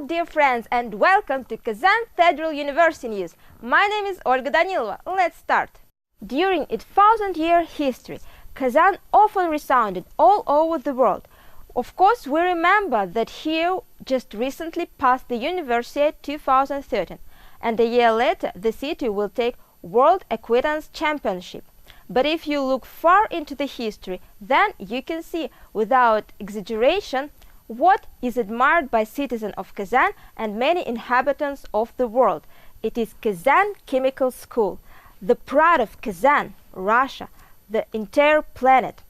dear friends, and welcome to Kazan Federal University News. My name is Olga Danilova. Let's start. During its 1,000-year history, Kazan often resounded all over the world. Of course, we remember that here just recently passed the Universiade 2013, and a year later the city will take World Acquaintance Championship. But if you look far into the history, then you can see, without exaggeration, what is admired by citizens of Kazan and many inhabitants of the world. It is Kazan Chemical School, the pride of Kazan, Russia, the entire planet.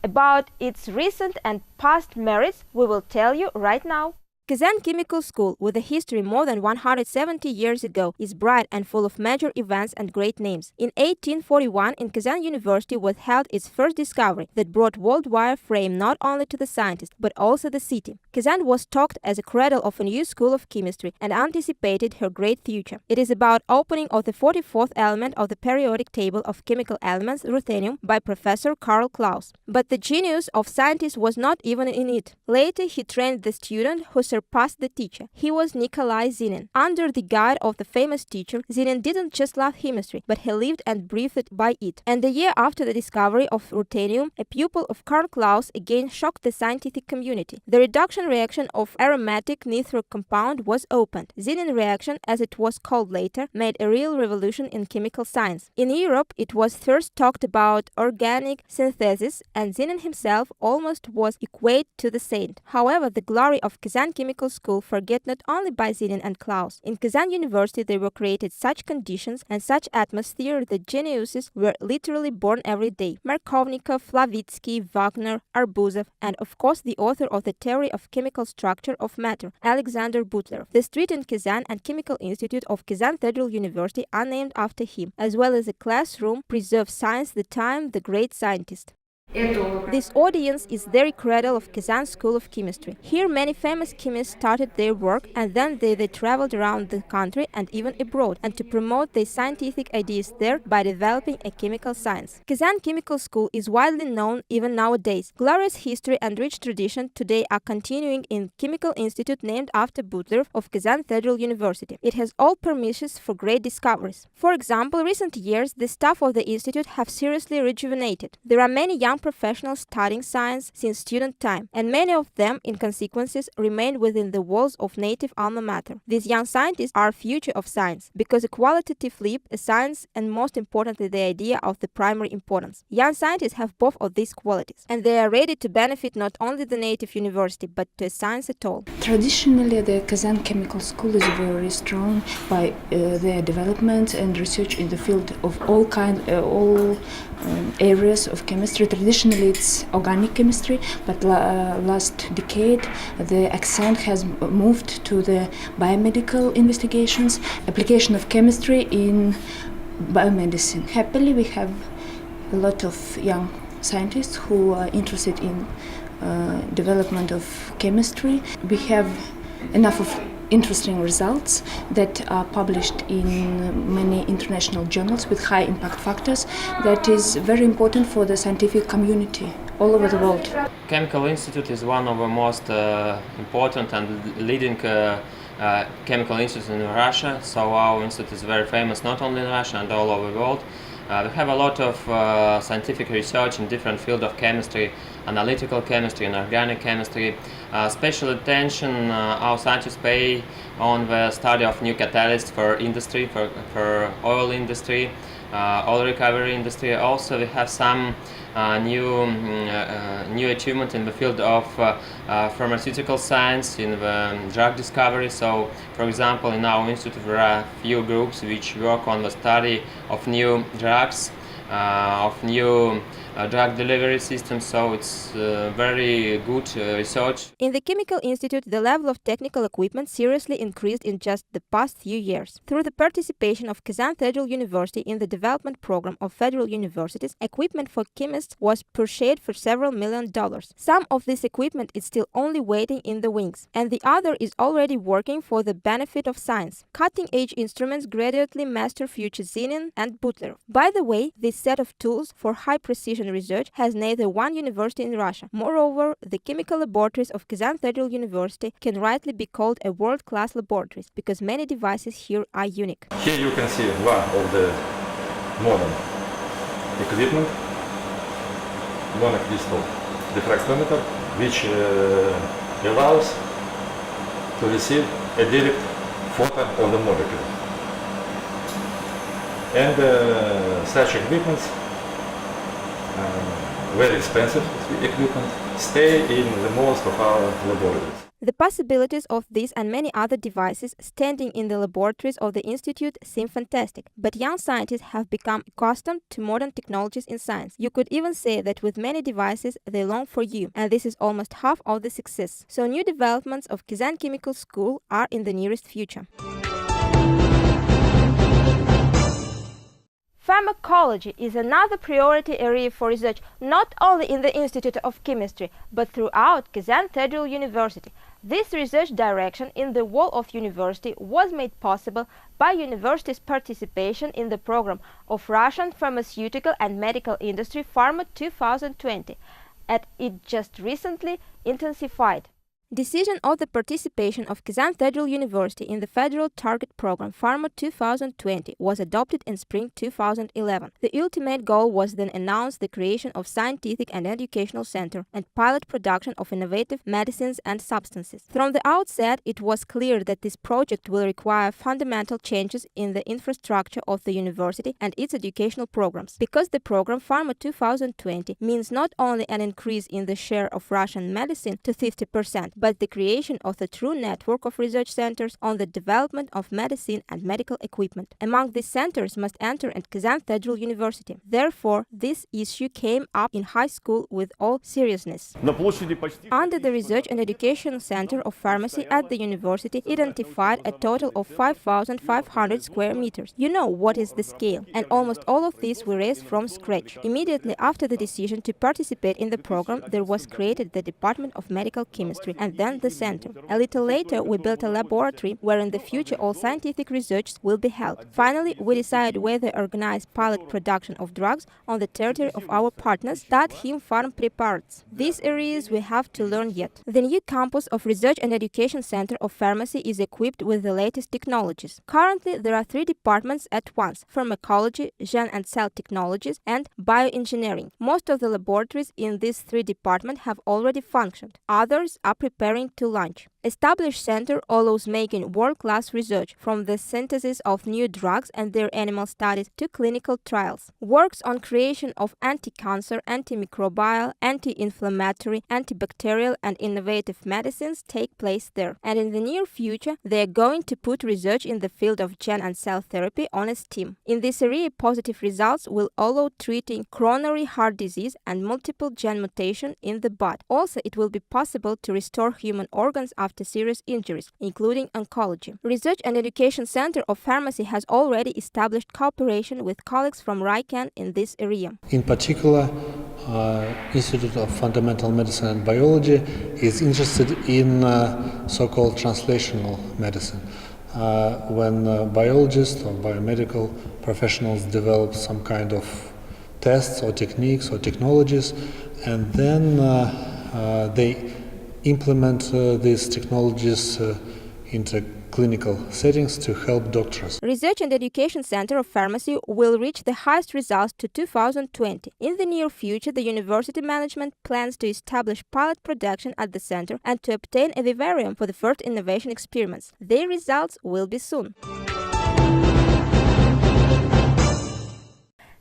About its recent and past merits we will tell you right now. Kazan Chemical School, with a history more than 170 years ago, is bright and full of major events and great names. In 1841, in Kazan University was held its first discovery that brought worldwide fame not only to the scientists, but also the city. Kazan was talked as a cradle of a new school of chemistry and anticipated her great future. It is about opening of the 44th element of the periodic table of chemical elements, ruthenium, by Professor Karl Klaus. But the genius of scientists was not even in it. Later, he trained the student who surpassed the teacher. He was Nikolai Zinin. Under the guide of the famous teacher, Zinin didn't just love chemistry, but he lived and breathed by it. And a year after the discovery of ruthenium, a pupil of Karl Klaus again shocked the scientific community. The reduction reaction of aromatic nitro compound was opened. Zinin reaction, as it was called later, made a real revolution in chemical science. In Europe, it was first talked about organic synthesis, and Zinin himself almost was equated to the saint. However, the glory of Kazan Chemical School forget not only by Zinin and Klaus. In Kazan University there were created such conditions and such atmosphere that geniuses were literally born every day. Markovnikov, Flavitsky, Wagner, Arbuzov, and of course the author of the theory of chemical structure of matter, Alexander Butler. The street in Kazan and Chemical Institute of Kazan Federal University are named after him, as well as a classroom preserves science the time the great scientist. This audience is the cradle of Kazan School of Chemistry. Here many famous chemists started their work, and then they traveled around the country and even abroad, and to promote their scientific ideas there by developing a chemical science. Kazan Chemical School is widely known even nowadays. Glorious history and rich tradition today are continuing in Chemical Institute named after Butler of Kazan Federal University. It has all permissions for great discoveries. For example, recent years the staff of the institute have seriously rejuvenated. There are many young professionals studying science since student time, and many of them, in consequences, remain within the walls of native alma mater. These young scientists are future of science, because a qualitative leap, a science, and most importantly the idea of the primary importance. Young scientists have both of these qualities, and they are ready to benefit not only the native university, but to science at all. Traditionally, the Kazan Chemical School is very strong by their development and research in the field of all areas of chemistry. Traditionally, it's organic chemistry, but last decade the accent has moved to the biomedical investigations, application of chemistry in biomedicine. Happily, we have a lot of young scientists who are interested in development of chemistry. We have enough of interesting results that are published in many international journals with high impact factors. That is very important for the scientific community all over the world. Chemical Institute is one of the most important and leading chemical institutes in Russia, so our institute is very famous not only in Russia and all over the world. We have a lot of scientific research in different fields of chemistry, analytical chemistry and organic chemistry. Special attention our scientists pay on the study of new catalysts for industry, for oil industry, oil recovery industry. Also we have some new achievement in the field of pharmaceutical science, in the drug discovery. So, for example, in our institute there are few groups which work on the study of new drugs, of new drug delivery systems, so it's very good research. In the Chemical Institute, the level of technical equipment seriously increased in just the past few years. Through the participation of Kazan Federal University in the development program of federal universities, equipment for chemists was purchased for several $1 million. Some of this equipment is still only waiting in the wings, and the other is already working for the benefit of science. Cutting-edge instruments gradually master future Zinin and Butler. By the way, this set of tools for high precision fusion research has neither one university in Russia. Moreover, the chemical laboratories of Kazan Federal University can rightly be called a world-class laboratories because many devices here are unique. Here you can see one of the modern equipment, monocrystal diffractometer, which allows to receive a direct photo of the molecule. And such equipments, very expensive equipment, stay in the most of our laboratories. The possibilities of these and many other devices standing in the laboratories of the Institute seem fantastic, but young scientists have become accustomed to modern technologies in science. You could even say that with many devices they long for you, and this is almost half of the success. So new developments of Kazan Chemical School are in the nearest future. Pharmacology is another priority area for research, not only in the Institute of Chemistry, but throughout Kazan Federal University. This research direction in the wall of university was made possible by university's participation in the program of Russian pharmaceutical and medical industry Pharma 2020, and it just recently intensified. Decision of the participation of Kazan Federal University in the federal target program Pharma 2020 was adopted in spring 2011. The ultimate goal was then announced the creation of scientific and educational center and pilot production of innovative medicines and substances. From the outset, it was clear that this project will require fundamental changes in the infrastructure of the university and its educational programs, because the program Pharma 2020 means not only an increase in the share of Russian medicine to 50%, but the creation of a true network of research centers on the development of medicine and medical equipment. Among these centers must enter at Kazan Federal University. Therefore, this issue came up in high school with all seriousness. Under the Research and Education Center of Pharmacy at the university identified a total of 5,500 square meters. You know what is the scale, and almost all of these were raised from scratch. Immediately after the decision to participate in the program, there was created the Department of Medical Chemistry and then the center. A little later, we built a laboratory where in the future all scientific research will be held. Finally, we decided whether to organize pilot production of drugs on the territory of our partners, Him Farm Preparats. These areas we have to learn yet. The new campus of Research and Education Center of Pharmacy is equipped with the latest technologies. Currently, there are 3 departments at once: pharmacology, gene and cell technologies, and bioengineering. Most of the laboratories in these 3 departments have already functioned. Others are preparing to launch. Established center allows making world-class research, from the synthesis of new drugs and their animal studies to clinical trials. Works on creation of anti-cancer, antimicrobial, anti-inflammatory, antibacterial and innovative medicines take place there. And in the near future, they are going to put research in the field of gene and cell therapy on a steam. In this area, positive results will allow treating coronary heart disease and multiple gene mutation in the body. Also, it will be possible to restore human organs after serious injuries, including oncology. Research and Education Center of Pharmacy has already established cooperation with colleagues from RICAN in this area. In particular, Institute of Fundamental Medicine and Biology is interested in so-called translational medicine. When biologists or biomedical professionals develop some kind of tests or techniques or technologies, and then they implement these technologies into clinical settings to help doctors. Research and Education Center of Pharmacy will reach the highest results to 2020. In the near future, the university management plans to establish pilot production at the center and to obtain a vivarium for the first innovation experiments. Their results will be soon.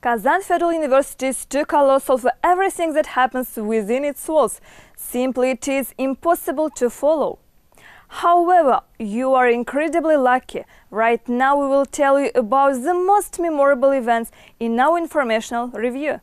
Kazan Federal University is too colossal for everything that happens within its walls. Simply, it is impossible to follow. However, you are incredibly lucky. Right now we will tell you about the most memorable events in our informational review.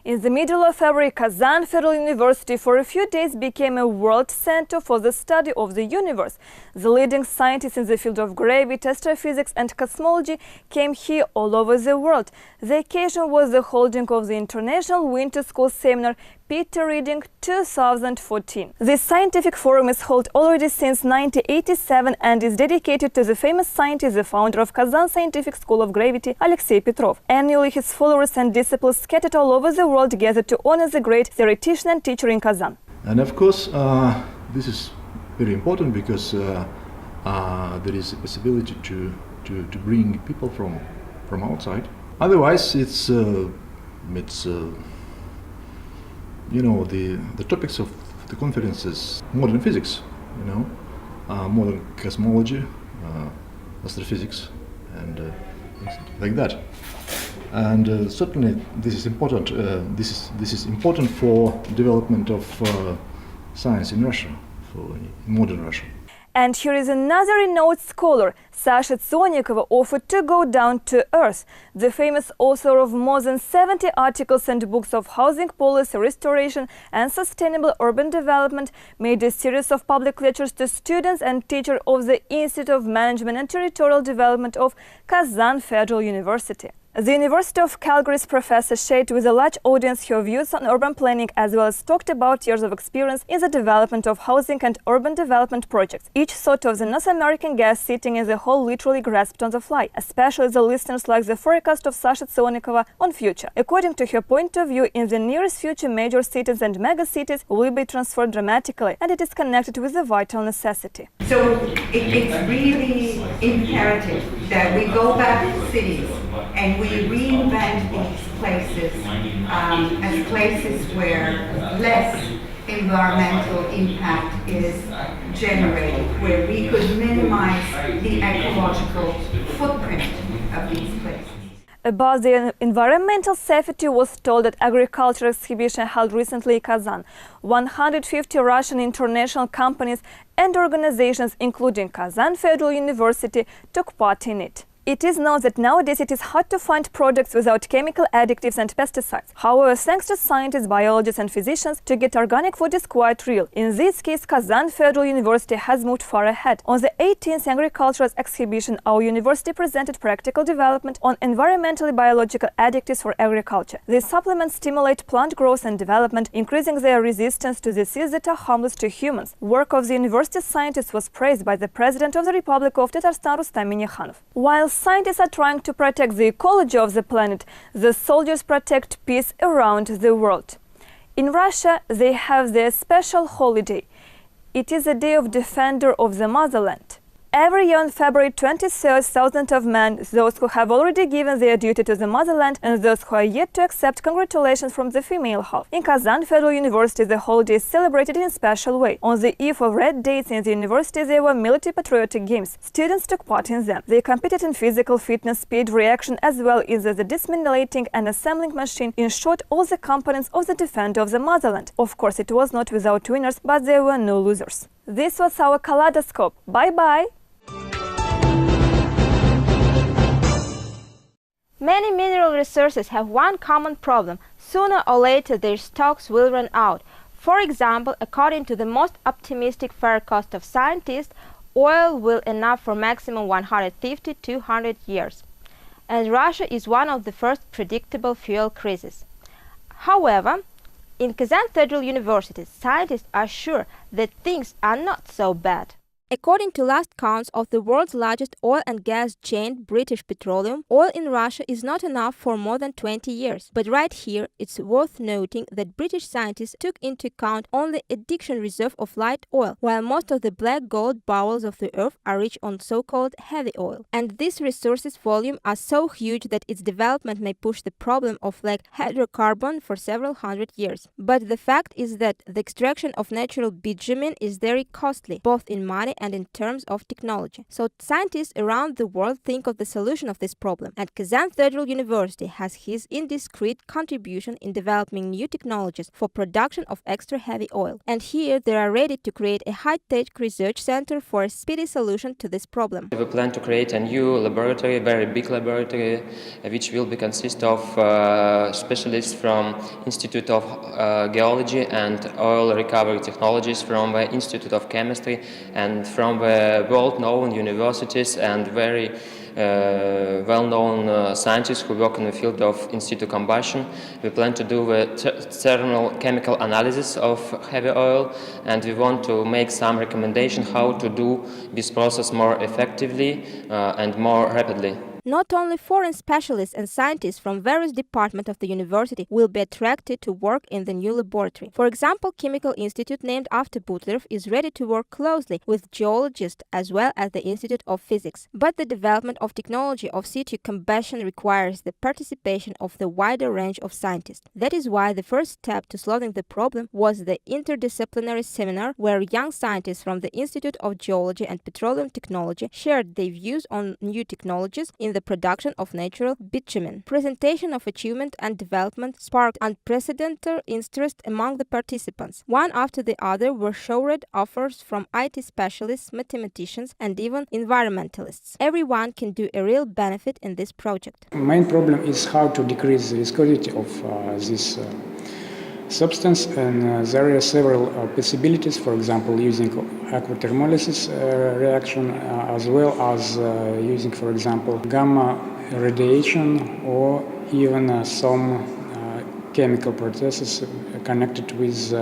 In the middle of February, Kazan Federal University for a few days became a world center for the study of the universe. The leading scientists in the field of gravity, astrophysics and cosmology came here all over the world. The occasion was the holding of the International Winter School Seminar Peter Reading 2014. This scientific forum is held already since 1987 and is dedicated to the famous scientist, the founder of Kazan Scientific School of Gravity, Alexei Petrov. Annually, his followers and disciples scattered all over the world gather to honor the great theoretician and teacher in Kazan. And of course, this is very important because there is a possibility to bring people from outside. Otherwise, it's you know, the topics of the conference is modern physics, you know, modern cosmology, astrophysics, and things like that. And certainly, this is important. This is important for development of science in Russia, for modern Russia. And here is another renowned scholar, Sasha Tsonikova, offered to go down to Earth. The famous author of more than 70 articles and books of housing policy, restoration and sustainable urban development, made a series of public lectures to students and teachers of the Institute of Management and Territorial Development of Kazan Federal University. The University of Calgary's professor shared with a large audience her views on urban planning as well as talked about years of experience in the development of housing and urban development projects. Each thought of the North American guest sitting in the hall literally grasped on the fly, especially the listeners like the forecast of Sasha Tsonikova on future. According to her point of view, in the nearest future, major cities and megacities will be transformed dramatically, and it is connected with a vital necessity. So it's really imperative that we go back to cities and we reinvent these places as places where less environmental impact is generated, where we could minimize the ecological footprint of these places. About the environmental safety was told at agriculture exhibition held recently in Kazan. 150 Russian international companies and organizations, including Kazan Federal University, took part in it. It is known that nowadays it is hard to find products without chemical additives and pesticides. However, thanks to scientists, biologists and physicians, to get organic food is quite real. In this case, Kazan Federal University has moved far ahead. On the 18th Agricultural Exhibition, our university presented practical development on environmentally biological additives for agriculture. These supplements stimulate plant growth and development, increasing their resistance to diseases that are harmless to humans. Work of the university scientists was praised by the President of the Republic of Tatarstan, Rustam Minnikhanov. While scientists are trying to protect the ecology of the planet, the soldiers protect peace around the world. In Russia, they have their special holiday. It is a day of defender of the motherland. Every year on February 23rd, thousands of men, those who have already given their duty to the motherland and those who are yet to accept congratulations from the female half. In Kazan Federal University, the holiday is celebrated in a special way. On the eve of red dates in the university, there were military patriotic games. Students took part in them. They competed in physical fitness, speed, reaction, as well as the dismantling and assembling machine. In short, all the components of the defender of the motherland. Of course, it was not without winners, but there were no losers. This was our kaleidoscope. Bye-bye! Many mineral resources have one common problem. Sooner or later their stocks will run out. For example, according to the most optimistic forecast of scientists, oil will enough for maximum 150-200 years. And Russia is one of the first predictable fuel crises. However, in Kazan Federal University, scientists are sure that things are not so bad. According to last counts of the world's largest oil and gas chain, British Petroleum, oil in Russia is not enough for more than 20 years. But right here, it's worth noting that British scientists took into account only a Dixon reserve of light oil, while most of the black gold bowels of the earth are rich on so-called heavy oil. And this resource's volume are so huge that its development may push the problem of like hydrocarbon for several hundred years. But the fact is that the extraction of natural bitumen is very costly, both in money and in terms of technology. So scientists around the world think of the solution of this problem, and Kazan Federal University has his indiscreet contribution in developing new technologies for production of extra heavy oil. And here they are ready to create a high-tech research center for a speedy solution to this problem. We plan to create a new laboratory, a very big laboratory, which will be consist of specialists from Institute of Geology and Oil Recovery Technologies, from the Institute of Chemistry, and from the world-known universities and very well-known scientists who work in the field of in-situ combustion. We plan to do a thermal chemical analysis of heavy oil, and we want to make some recommendation how to do this process more effectively and more rapidly. Not only foreign specialists and scientists from various departments of the university will be attracted to work in the new laboratory. For example, Chemical Institute named after Butlerov is ready to work closely with geologists as well as the Institute of Physics. But the development of technology of situ combustion requires the participation of the wider range of scientists. That is why the first step to solving the problem was the interdisciplinary seminar where young scientists from the Institute of Geology and Petroleum Technology shared their views on new technologies in the production of natural bitumen. Presentation of achievement and development sparked unprecedented interest among the participants. One after the other were showered offers from IT specialists, mathematicians, and even environmentalists. Everyone can do a real benefit in this project. Main problem is how to decrease the viscosity of this substance, and there are several possibilities, for example using aquathermolysis reaction as well as using, for example, gamma radiation or even some chemical processes connected with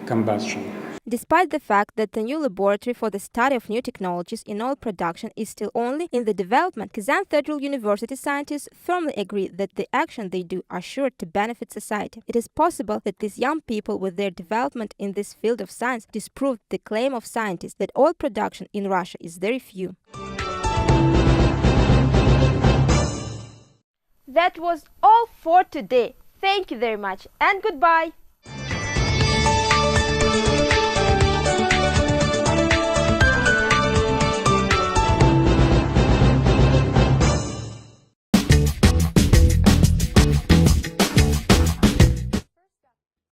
combustion. Despite the fact that the new laboratory for the study of new technologies in oil production is still only in the development, Kazan Federal University scientists firmly agree that the action they do are sure to benefit society. It is possible that these young people with their development in this field of science disproved the claim of scientists that oil production in Russia is very few. That was all for today. Thank you very much and goodbye.